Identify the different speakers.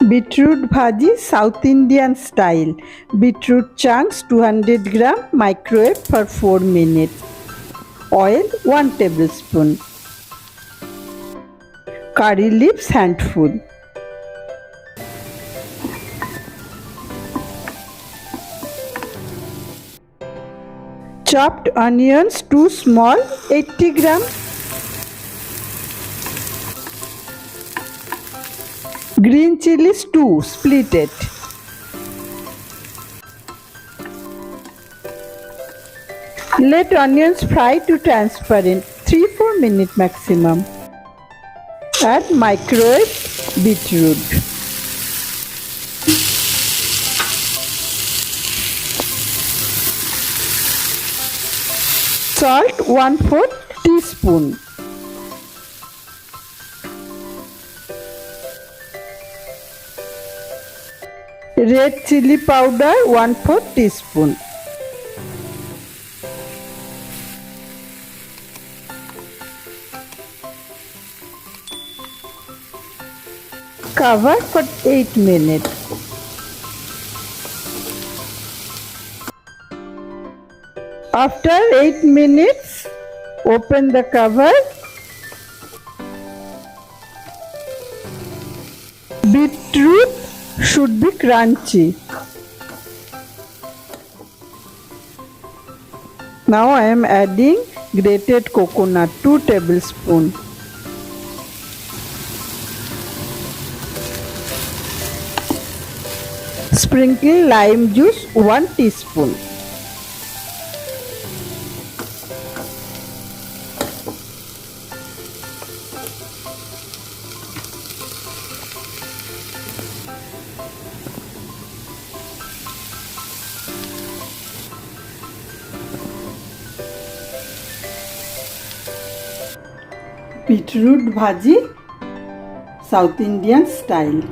Speaker 1: Beetroot Bhaji South Indian style. Beetroot chunks 200 gram, microwave for 4 minutes. Oil 1 tablespoon. Curry leaves handful. Chopped onions 2 small, 80 gram. Green chillies 2, split it. Let onions fry to transparent, 3-4 minutes maximum. Add microwave beetroot. Salt 1/4 teaspoon. Red chilli powder 1/4 teaspoon. Cover for 8 minutes. After 8 minutes, open the cover. Beetroot should be crunchy. Now I am adding grated coconut 2 tablespoons. Sprinkle lime juice 1 teaspoon. Beetroot Bhaji South Indian style.